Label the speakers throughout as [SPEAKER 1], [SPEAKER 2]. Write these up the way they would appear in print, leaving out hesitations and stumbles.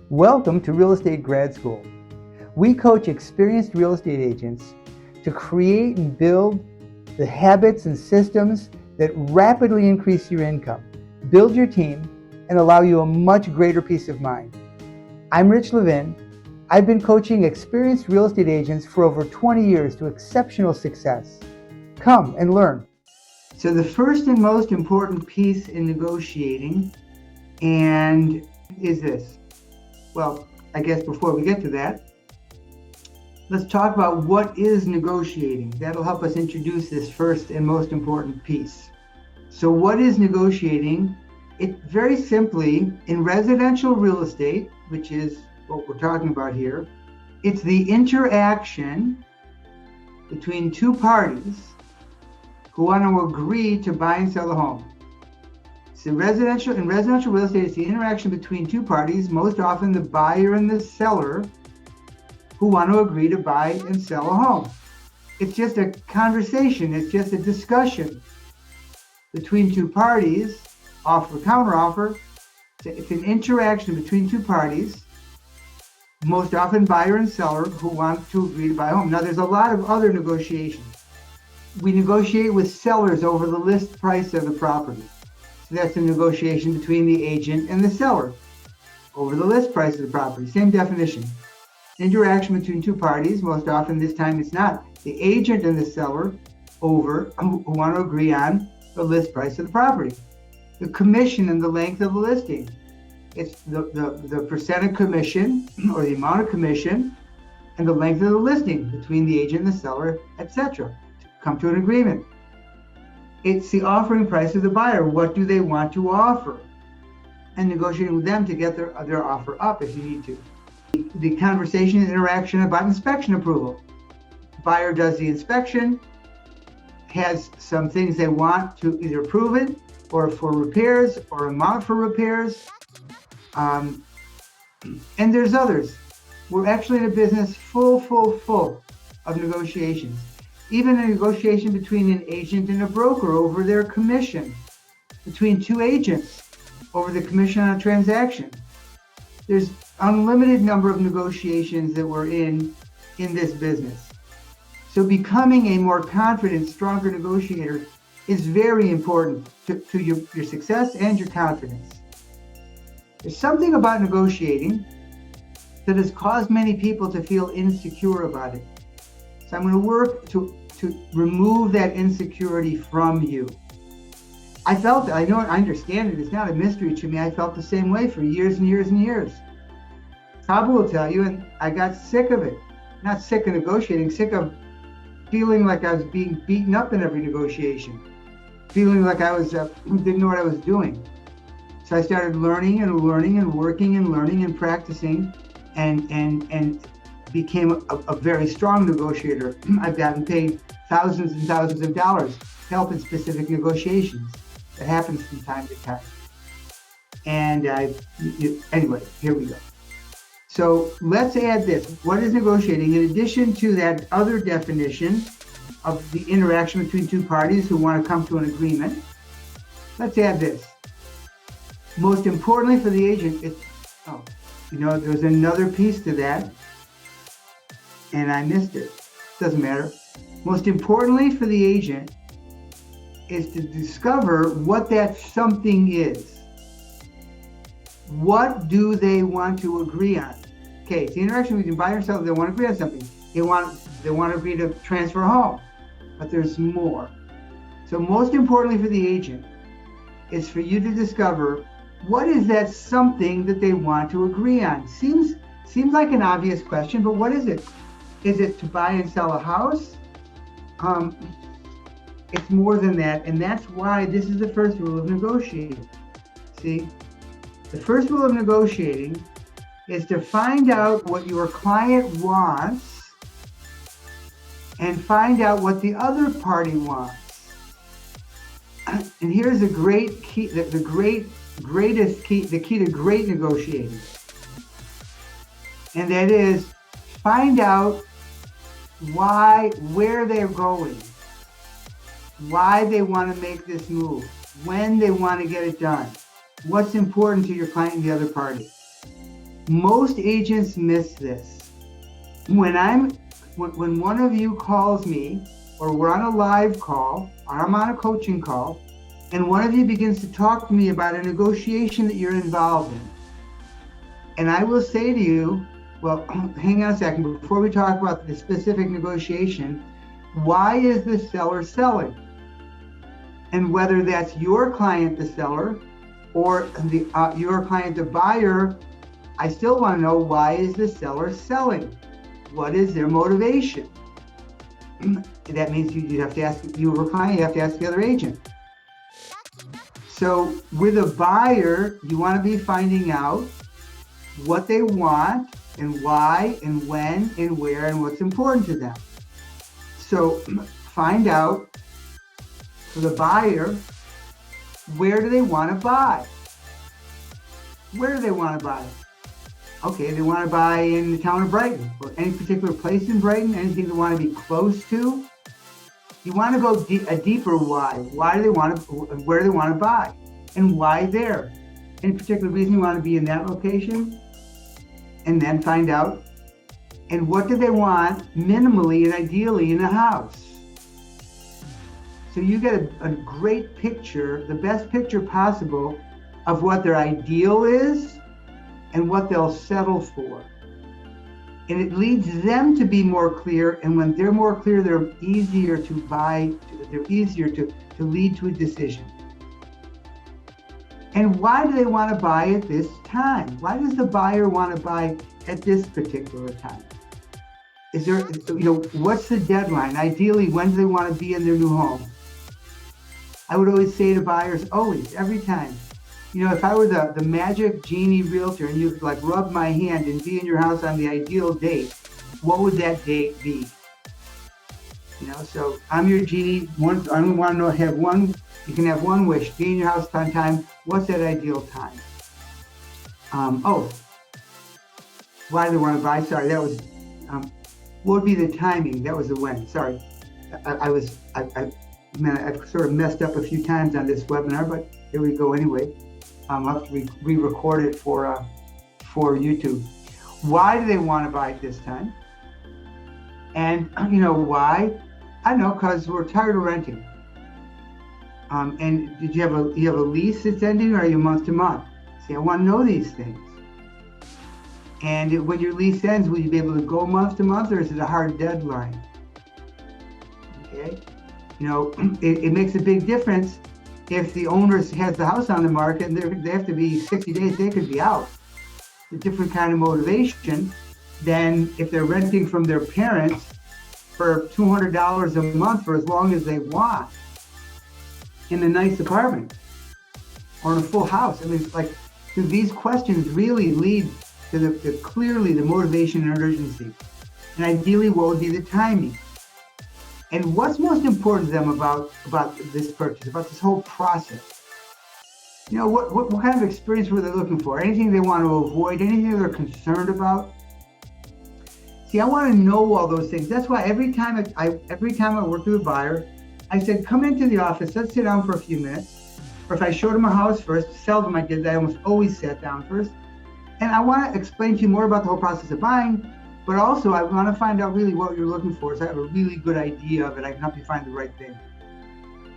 [SPEAKER 1] Welcome to Real Estate Grad School. We coach experienced real estate agents to create and build the habits and systems that rapidly increase your income, build your team, and allow you a much greater peace of mind. I'm Rich Levin. I've been coaching experienced real estate agents for over 20 years to exceptional success. Come and learn. So the first and most important piece in negotiating is this. Well, I guess before we get to that, let's talk about what is negotiating. That'll help us introduce this first and most important piece. So what is negotiating? It very simply, in residential real estate, which is what we're talking about here, it's the interaction between two parties who want to agree to buy and sell a home. So in residential real estate, it's the interaction between two parties, most often the buyer and the seller, who want to agree to buy and sell a home. It's just a conversation, it's just a discussion between two parties, offer, counteroffer. It's an interaction between two parties, most often buyer and seller, who want to agree to buy a home. Now, there's a lot of other negotiations. We negotiate with sellers over the list price of the property. So that's a negotiation between the agent and the seller over the list price of the property. Same definition. Interaction between two parties. Most often this time it's not the agent and the seller who want to agree on the list price of the property. The commission and the length of the listing. It's the percent of commission or the amount of commission and the length of the listing between the agent and the seller, etc. to come to an agreement. It's the offering price of the buyer. What do they want to offer? And negotiating with them to get their offer up if you need to. The conversation and interaction about inspection approval. Buyer does the inspection, has some things they want to either approve it or for repairs or amount for repairs. And there's others. We're actually in a business full of negotiations. Even a negotiation between an agent and a broker over their commission, between two agents over the commission on a transaction. There's unlimited number of negotiations that we're in this business. So becoming a more confident, stronger negotiator is very important to your success and your confidence. There's something about negotiating that has caused many people to feel insecure about it. So I'm going to work to remove that insecurity from you. I understand it. It's not a mystery to me. I felt the same way for years and years and years. Tabu will tell you, and I got sick of it. Not sick of negotiating, sick of feeling like I was being beaten up in every negotiation. Feeling like I was didn't know what I was doing. So I started learning and working and learning and practicing and became a very strong negotiator. I've gotten paid thousands and thousands of dollars to help in specific negotiations. That happens from time to time. And anyway, here we go. So let's add this. What is negotiating? In addition to that other definition of the interaction between two parties who want to come to an agreement, let's add this. Most importantly for the agent, there's another piece to that, and I missed it. Doesn't matter. Most importantly for the agent is to discover what that something is. What do they want to agree on? Okay, it's the interaction between buyer and seller. They want to agree on something. They want to agree to transfer a home, but there's more. So most importantly for the agent is for you to discover what is that something that they want to agree on. Seems like an obvious question, but what is it? Is it to buy and sell a house? It's more than that, and that's why this is the first rule of negotiating. See, the first rule of negotiating is to find out what your client wants and find out what the other party wants. And here's the great key, greatest key, the key to great negotiating. And that is find out where they're going, why they want to make this move, when they want to get it done, what's important to your client and the other party. Most agents miss this. When one of you calls me, or we're on a live call, or I'm on a coaching call, and one of you begins to talk to me about a negotiation that you're involved in, and I will say to you, well, hang on a second, before we talk about the specific negotiation, why is the seller selling? And whether that's your client, the seller, or your client, the buyer, I still want to know, why is the seller selling? What is their motivation? That means you have to ask, you or client, you have to ask the other agent. So with a buyer, you want to be finding out what they want and why and when and where and what's important to them. So find out for the buyer, where do they want to buy? Where do they want to buy? Okay, they want to buy in the town of Brighton, or any particular place in Brighton, anything they want to be close to. You want to go a deeper why. Why do they want to, where do they want to buy? And why there? Any particular reason you want to be in that location? And then find out, and what do they want minimally and ideally in a house? So you get a great picture, the best picture possible of what their ideal is and what they'll settle for. And it leads them to be more clear, and when they're more clear, they're easier to buy, they're easier to lead to a decision. And why do they want to buy at this time? Why does the buyer want to buy at this particular time? Is there, what's the deadline? Ideally, when do they want to be in their new home? I would always say to buyers, always, every time, if I were the magic genie realtor and you could like rub my hand and be in your house on the ideal date, what would that date be? So I'm your genie. I want to know, you can have one wish, be in your house on time. What's that ideal time? Why do they want to buy? Sorry, that was, what would be the timing? That was the when, sorry. I've sort of messed up a few times on this webinar, but here we go anyway. I'll have to re-record it for YouTube. Why do they want to buy at this time? And why? I don't know, because we're tired of renting. And did you have a lease that's ending, or are you month to month? See, I want to know these things. And when your lease ends, will you be able to go month to month, or is it a hard deadline? Okay, it makes a big difference. If the owner has the house on the market and they have to be 60 days, they could be out. It's a different kind of motivation than if they're renting from their parents for $200 a month for as long as they want in a nice apartment or in a full house. I mean, it's like, these questions really lead to clearly the motivation and urgency. And ideally, what would be the timing? And what's most important to them about this purchase, about this whole process? What kind of experience were they looking for? Anything they want to avoid? Anything they're concerned about? See, I want to know all those things. That's why every time I work with a buyer, I said, come into the office, let's sit down for a few minutes. Or if I showed them a house first, seldom I did that, I almost always sat down first. And I want to explain to you more about the whole process of buying, but also I want to find out really what you're looking for, so I have a really good idea of it. I can help you find the right thing.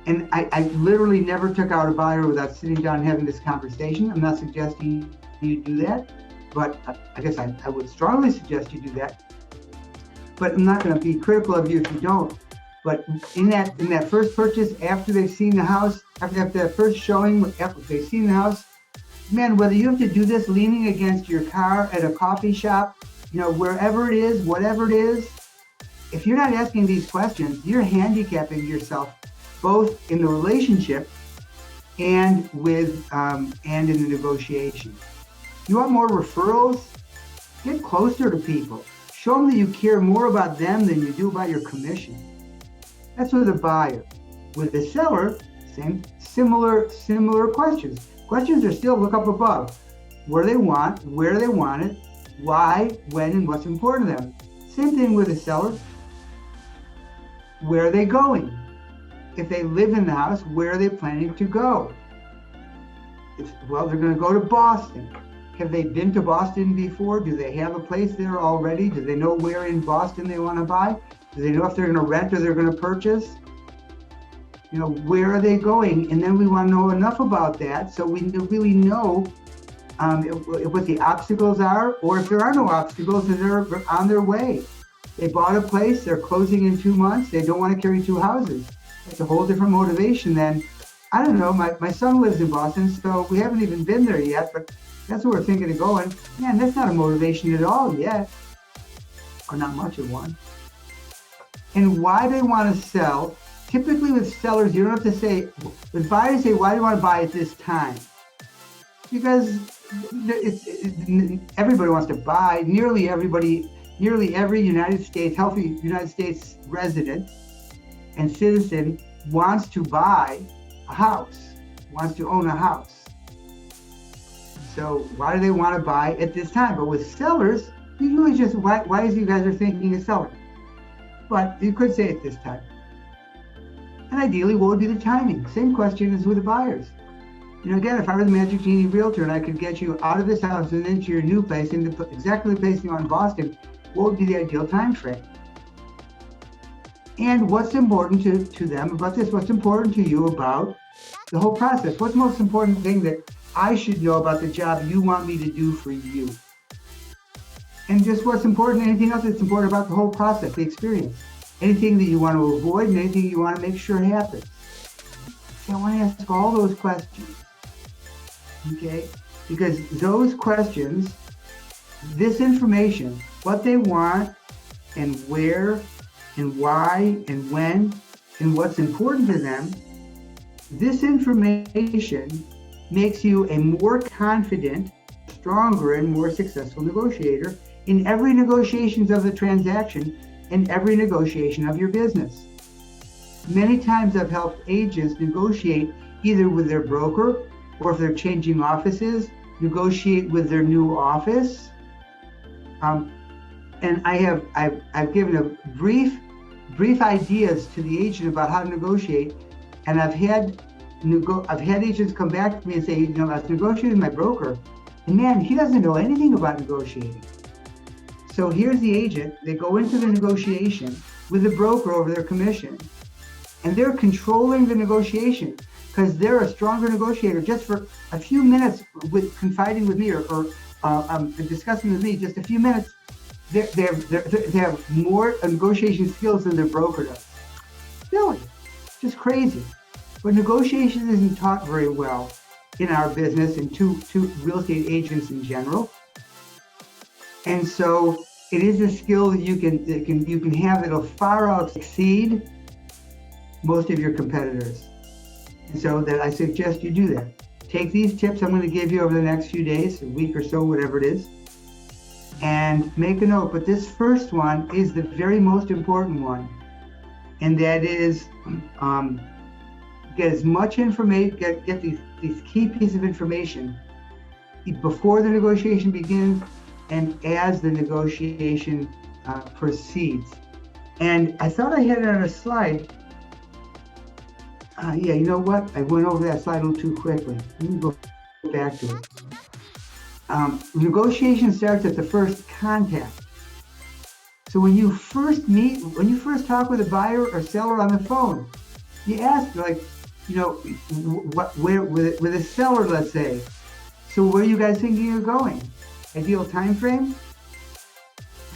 [SPEAKER 1] And I literally never took out a buyer without sitting down and having this conversation. I'm not suggesting you do that, but I guess I would strongly suggest you do that. But I'm not going to be critical of you if you don't. But in that first purchase, after they've seen the house, after that first showing, after they've seen the house, man, whether you have to do this leaning against your car at a coffee shop, wherever it is, whatever it is, if you're not asking these questions, you're handicapping yourself both in the relationship and and in the negotiation. You want more referrals? Get closer to people. Show them that you care more about them than you do about your commission. That's with a buyer. With the seller, similar questions. Questions are still look up above. What do they want? Where do they want it? Why, when, and what's important to them. Same thing with the seller. Where are they going? If they live in the house, where are they planning to go? Well, they're going to go to Boston. Have they been to Boston before? Do they have a place there already? Do they know where in Boston they want to buy? Do they know if they're going to rent or they're going to purchase? Where are they going? And then we want to know enough about that so we really know what the obstacles are, or if there are no obstacles and they're on their way. They bought a place, they're closing in 2 months, they don't want to carry 2 houses. That's a whole different motivation than, I don't know, my son lives in Boston, so we haven't even been there yet, but that's where we're thinking of going. Man, that's not a motivation at all yet, or not much of one. And why they want to sell, typically with sellers, you don't have to say, with buyers say, why do you want to buy at this time? Because everybody wants to buy. Nearly every healthy United States resident and citizen wants to buy a house, wants to own a house. So why do they want to buy at this time? But with sellers, usually just why is you guys are thinking of selling? But you could say at this time. And ideally, what would be the timing? Same question as with the buyers. Again, if I were the Magic Genie Realtor and I could get you out of this house and into your new place, into exactly the place you want in Boston, what would be the ideal time frame? And what's important to them about this? What's important to you about the whole process? What's the most important thing that I should know about the job you want me to do for you? And just what's important, anything else that's important about the whole process, the experience. Anything that you want to avoid and anything you want to make sure happens. See, I want to ask all those questions. Okay? Because those questions, this information, what they want and where and why and when and what's important to them, this information makes you a more confident, stronger, and more successful negotiator in every negotiations of the transaction and every negotiation of your business. Many times I've helped agents negotiate either with their broker, or if they're changing offices, negotiate with their new office. And I've given a brief ideas to the agent about how to negotiate, and I've had agents come back to me and say, I was negotiating with my broker, and man, he doesn't know anything about negotiating. So here's the agent. They go into the negotiation with the broker over their commission, and they're controlling the negotiation because they're a stronger negotiator just for a few minutes with confiding with me or discussing with me just a few minutes. They have more negotiation skills than their broker does. Silly, just crazy. But negotiation isn't taught very well in our business and to real estate agents in general. And so it is a skill that you can have that'll far exceed most of your competitors. And so that I suggest you do that. Take these tips I'm going to give you over the next few days, a week or so, whatever it is, and make a note. But this first one is the very most important one, and that is get as much information, get these key pieces of information before the negotiation begins and as the negotiation proceeds. And I thought I had it on a slide. Yeah, you know what? I went over that slide a little too quickly. Let me go back to it. Negotiation starts at the first contact. So when you first talk with a buyer or seller on the phone, you ask, with a seller, let's say, so where are you guys thinking of going? Ideal time frame?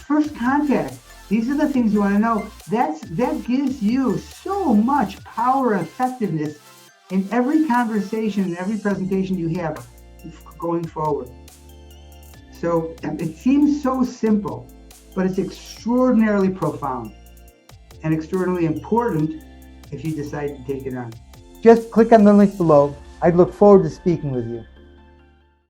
[SPEAKER 1] First contact. These are the things you want to know. That gives you so much power and effectiveness in every conversation and every presentation you have going forward. So it seems so simple, but it's extraordinarily profound and extraordinarily important if you decide to take it on. Just click on the link below. I'd look forward to speaking with you.